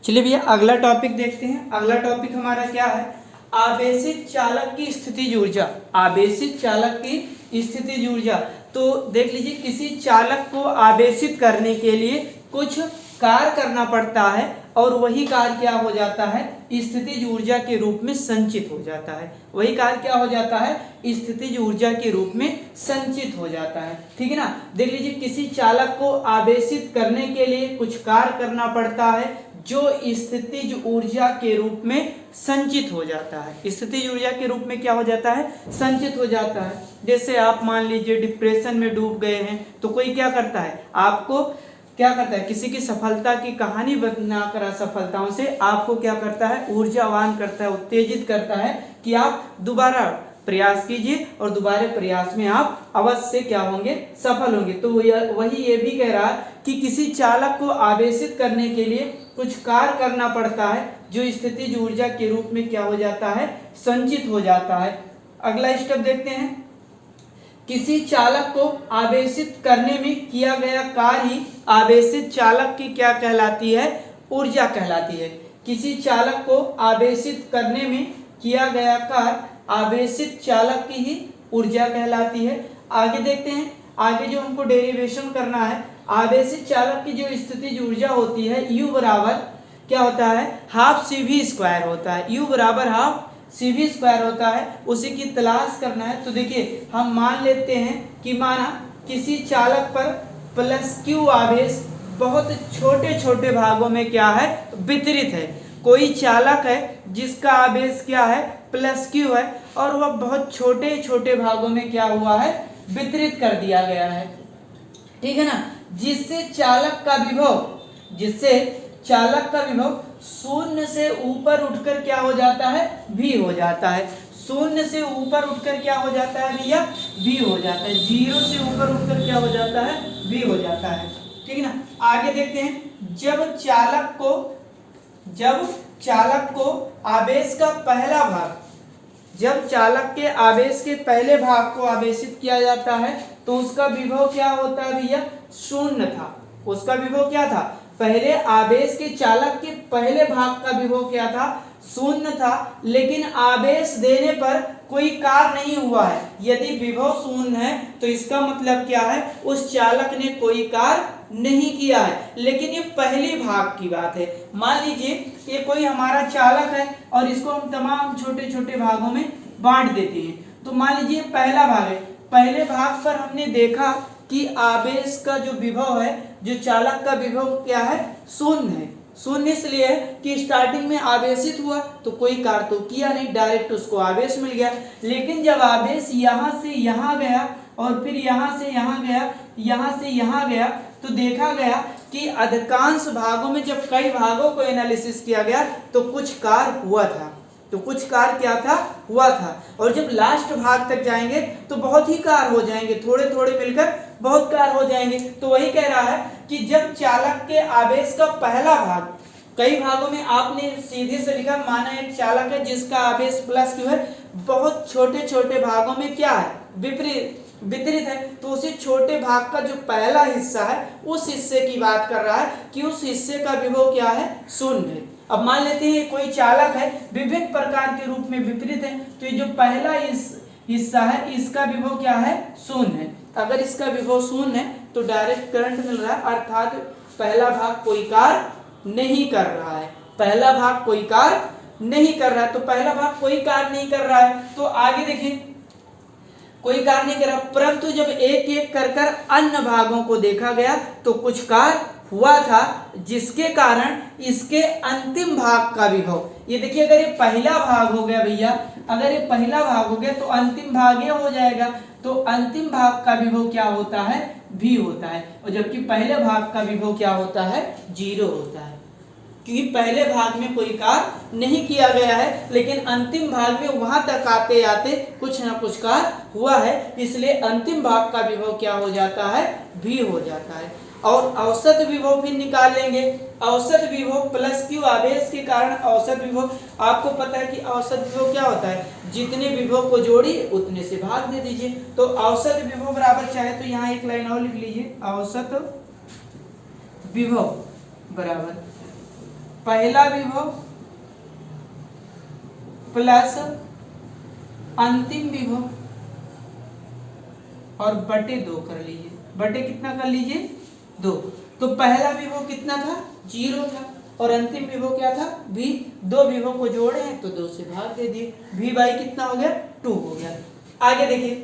चलिए भैया अगला टॉपिक देखते हैं। अगला टॉपिक हमारा क्या है, आवेशित चालक की स्थितिज ऊर्जा। आवेशित चालक की स्थितिज ऊर्जा, तो देख लीजिए किसी चालक को आवेशित करने के लिए कुछ कार्य करना पड़ता है और वही कार्य क्या हो जाता है, स्थितिज ऊर्जा के रूप में संचित हो जाता है। वही कार्य क्या हो जाता है, स्थितिज ऊर्जा के रूप में संचित हो जाता है। ठीक है ना। देख लीजिए किसी चालक को आवेशित करने के लिए कुछ कार्य करना पड़ता है जो स्थितिज ऊर्जा के रूप में संचित हो जाता है। स्थितिज ऊर्जा के रूप में क्या हो जाता है, संचित हो जाता है। जैसे आप मान लीजिए डिप्रेशन में डूब गए हैं, तो कोई क्या करता है, आपको क्या करता है, किसी की सफलता की कहानी बनाकर असफलताओं से आपको क्या करता है, ऊर्जावान करता है, उत्तेजित करता है कि आप दोबारा प्रयास कीजिए और दोबारा प्रयास में आप अवश्य क्या होंगे, सफल होंगे। तो वही ये भी कह रहा है कि किसी चालक को आवेशित करने के लिए कुछ कार्य करना पड़ता है जो स्थितिज ऊर्जा के रूप में क्या हो जाता है, संचित हो जाता है। अगला स्टेप देखते हैं, किसी चालक को आवेशित करने में किया गया कार्य ही आवेशित चालक की क्या कहलाती है, ऊर्जा कहलाती है। किसी चालक को आवेशित करने में किया गया कार्य आवेशित चालक की ही ऊर्जा कहलाती है। आगे देखते हैं, आगे जो हमको डेरिवेशन करना है, आवेशित चालक की जो स्थितिज ऊर्जा होती है U बराबर क्या होता है, हाफ CV² होता है। U बराबर हाफ CV² होता है, उसी की तलाश करना है। तो देखिए हम मान लेते हैं कि माना किसी चालक पर +Q आवेश बहुत छोटे छोटे भागों में क्या है, वितरित है। कोई चालक है जिसका आवेश क्या है, +Q है और वह बहुत छोटे छोटे भागों में क्या हुआ है, वितरित कर दिया गया है। ठीक है ना। जिससे चालक का विभव शून्य से ऊपर उठकर क्या हो जाता है, V हो जाता है। शून्य से ऊपर उठकर क्या हो जाता है भैया, V हो जाता है। 0 से ऊपर उठकर क्या हो जाता है, V हो जाता है। ठीक है ना। आगे देखते हैं, जब चालक को आवेश का पहला भाग, जब चालक के आवेश के पहले भाग को आवेशित किया जाता है तो उसका विभव क्या होता है भैया, शून्य था। उसका विभव क्या था, पहले आवेश के चालक के पहले भाग का विभव क्या था, शून्य था। लेकिन आवेश देने पर कोई कार्य नहीं हुआ है। यदि विभव शून्य है तो इसका मतलब क्या है, उस चालक ने कोई कार्य नहीं किया है। लेकिन ये पहले भाग की बात है। मान लीजिए ये कोई हमारा चालक है और इसको हम तमाम छोटे छोटे भागों में बांट देते हैं। तो मान लीजिए पहला भाग है, पहले भाग पर हमने देखा कि आवेश का जो विभव है, जो चालक का विभव क्या है, शून्य है। शून्य इसलिए है कि स्टार्टिंग में आवेशित हुआ तो कोई कार्य तो किया नहीं, डायरेक्ट उसको आवेश मिल गया। लेकिन जब आवेश यहाँ से यहाँ गया और फिर यहाँ से यहाँ गया, यहाँ से यहाँ गया, तो देखा गया कि अधिकांश भागों में जब कई भागों को एनालिसिस किया गया तो कुछ कार्य हुआ था। तो कुछ कार्य क्या था, हुआ था। और जब लास्ट भाग तक जाएंगे तो बहुत ही कार्य हो जाएंगे, थोड़े थोड़े मिलकर बहुत कार्य हो जाएंगे। तो वही कह रहा है कि जब चालक के आवेश का पहला भाग, कई भागों में आपने सीधे से लिखा, माना एक चालक है जिसका आवेश +Q है, बहुत छोटे छोटे भागों में क्या है, वितरित है। तो उसी छोटे भाग का जो पहला हिस्सा है उस हिस्से की बात कर रहा है कि उस हिस्से का विभव क्या है, शून्य है। अब मान लेते हैं कोई चालक है, विभिन्न प्रकार के रूप में वितरित है, तो ये जो पहला हिस्सा है इसका विभव क्या है, शून्य है। अगर इसका विभव शून्य है तो डायरेक्ट करंट मिल रहा है, अर्थात पहला भाग कोई कार्य नहीं कर रहा है। पहला भाग कोई कार्य नहीं कर रहा है, तो पहला भाग कोई कार्य नहीं कर रहा है। तो आगे देखिए, कोई कार्य नहीं कर रहा, परंतु जब एक एक कर अन्य भागों को देखा गया तो कुछ कार्य हुआ था, जिसके कारण इसके अंतिम भाग का विभव, ये देखिए अगर ये पहला भाग हो गया भैया, अगर ये पहला भाग हो गया तो अंतिम भाग ये हो जाएगा। तो अंतिम भाग का विभव क्या होता है, V होता है। और जबकि पहले भाग का विभव क्या होता है, 0 होता है। क्योंकि पहले भाग में कोई कार्य नहीं किया गया है, लेकिन अंतिम भाग में वहां तक आते आते कुछ ना कुछ कार्य हुआ है, इसलिए अंतिम भाग का विभव क्या हो जाता है, V हो जाता है। और औसत विभव भी निकाल लेंगे। औसत विभव +Q आवेश के कारण औसत विभव, आपको पता है कि औसत विभव क्या होता है, जितने विभव को जोड़िए उतने से भाग दे दीजिए। तो औसत विभव बराबर, चाहे तो यहाँ एक लाइन और लिख लीजिए, औसत विभव बराबर पहला विभव प्लस अंतिम विभव और बटे 2 कर लीजिए। बटे कितना कर लीजिए 2। तो पहला विभव कितना था 0 था और अंतिम विभव क्या था v। 2 विभव को जोड़े हैं तो 2 से भाग दे दिए, v बाई कितना हो गया 2 हो गया। आगे देखिए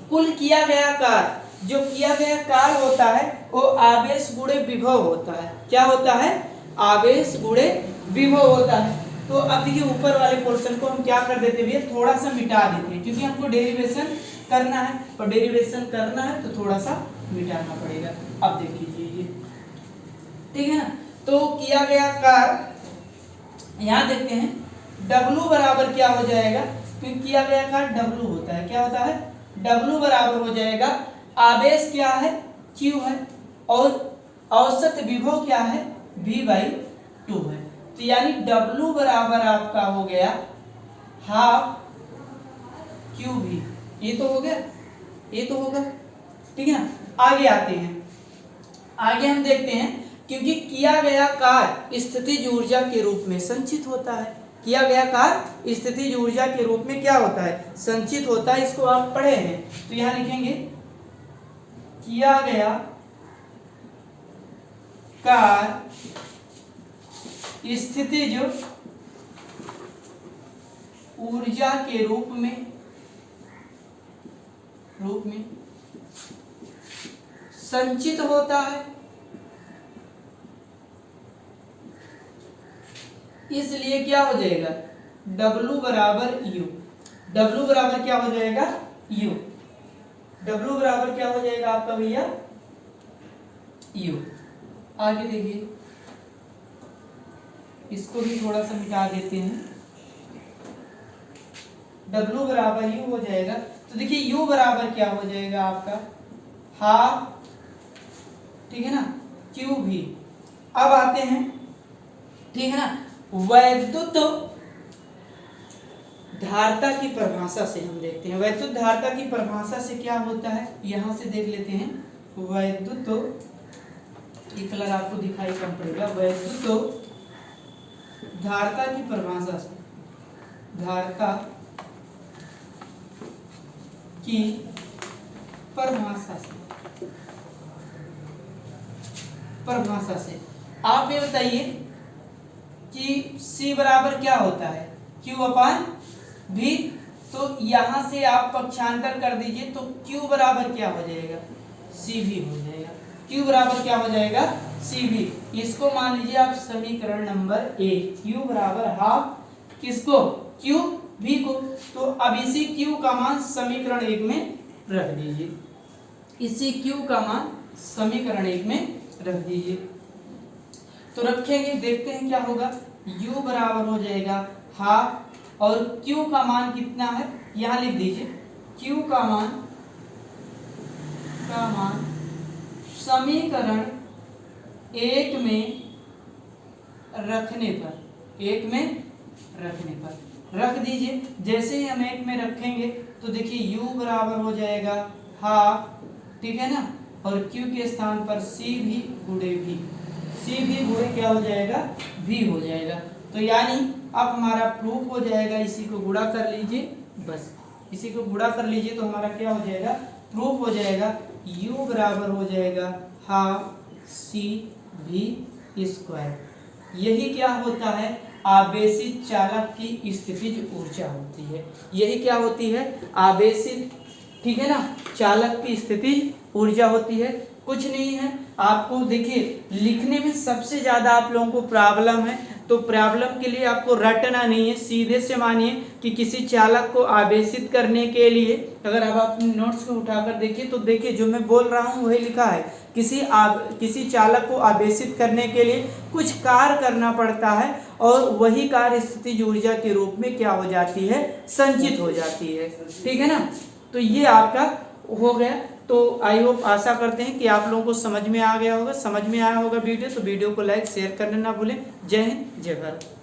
कुल किया गया कार्य, जो किया गया कार्य होता है वो आवेश गुणे विभव होता है। क्या होता है आवेश गुणे विभव होता है। तो अब देखिए ऊपर वाले पोर्शन को हम क्या कर देते भैया थोड़ा सा मिटा देते हैं, क्योंकि हमको डेरिवेशन करना है और डेरिवेशन करना है तो थोड़ा सा मिटाना पड़ेगा। अब देख लीजिए ये ठीक है ना। तो किया गया कार्य यहाँ देखते हैं W बराबर क्या हो जाएगा, क्योंकि किया गया कार्य W होता है। क्या होता है W बराबर हो जाएगा आवेश क्या है Q है और औसत विभव क्या है V बाई 2 है। तो यानी W बराबर आपका हो गया हाफ QV। ये तो हो गया, ये तो होगा ठीक है ना। आगे आते हैं, आगे हम देखते हैं क्योंकि किया गया कार्य स्थितिज ऊर्जा के रूप में संचित होता है। किया गया कार्य स्थितिज ऊर्जा के रूप में क्या होता है संचित होता है। इसको आप पढ़े हैं तो यहां लिखेंगे किया गया कार्य स्थितिज ऊर्जा के रूप में संचित होता है, इसलिए क्या हो जाएगा W बराबर U। W बराबर क्या हो जाएगा U। W बराबर क्या हो जाएगा आपका भैया U। आगे देखिए इसको भी थोड़ा सा मिटा देते हैं। W बराबर U हो जाएगा तो देखिए U बराबर क्या हो जाएगा आपका हाफ ठीक है ना QV। अब आते हैं ठीक है ना वैद्युत धारिता की परिभाषा से हम देखते हैं। वैद्युत धारिता की परिभाषा से क्या होता है यहां से देख लेते हैं। वैद्युत ये कलर आपको दिखाई कम पड़ेगा। वैद्युत धारिता की परिभाषा से, धारिता की परिभाषा से आप ये बताइए कि C बराबर क्या होता है Q अपान V। तो यहां से आप पक्षांतर कर दीजिए तो Q बराबर क्या हो जाएगा CV हो जाएगा। Q बराबर क्या हो जाएगा CV। इसको मान लीजिए आप समीकरण नंबर 1 Q बराबर हाफ किसको Q V को। तो अब इसी Q का मान समीकरण 1 में रख दीजिए, इसी Q का मान समीकरण 1 में रख दीजिए। तो रखेंगे देखते हैं क्या होगा। U बराबर हो जाएगा हाफ और Q का मान कितना है यहां लिख दीजिए। Q का मान समीकरण 1 में रखने पर रख दीजिए। जैसे ही हम 1 में रखेंगे तो देखिए U बराबर हो जाएगा हाफ ठीक है ना और Q के स्थान पर CV गुणे V। CV गुणे क्या हो जाएगा V हो जाएगा। तो यानी अब हमारा प्रूफ हो जाएगा। इसी को गुणा कर लीजिए, बस इसी को गुणा कर लीजिए तो हमारा क्या हो जाएगा प्रूफ हो जाएगा। U बराबर हो जाएगा हाफ CV स्क्वायर। यही क्या होता है आवेशित चालक की स्थितिज ऊर्जा होती है। यही क्या होती है आवेशित ठीक है ना चालक की स्थितिज ऊर्जा होती है। कुछ नहीं है आपको देखिए लिखने में सबसे ज्यादा आप लोगों को प्रॉब्लम है। तो प्रॉब्लम के लिए आपको रटना नहीं है, सीधे से मानिए कि किसी चालक को आवेशित करने के लिए अगर आप अपने नोट्स को उठाकर देखिए तो देखिए जो मैं बोल रहा हूँ वही लिखा है। किसी चालक को आवेशित करने के लिए कुछ कार्य करना पड़ता है और वही कार्य स्थितिज ऊर्जा के रूप में क्या हो जाती है संचित हो जाती है ठीक है ना। तो ये आपका हो गया। तो आई होप आशा करते हैं कि आप लोगों को समझ में आ गया होगा। समझ में आया होगा वीडियो तो वीडियो को लाइक शेयर करना ना भूलें। जय हिंद जय भारत।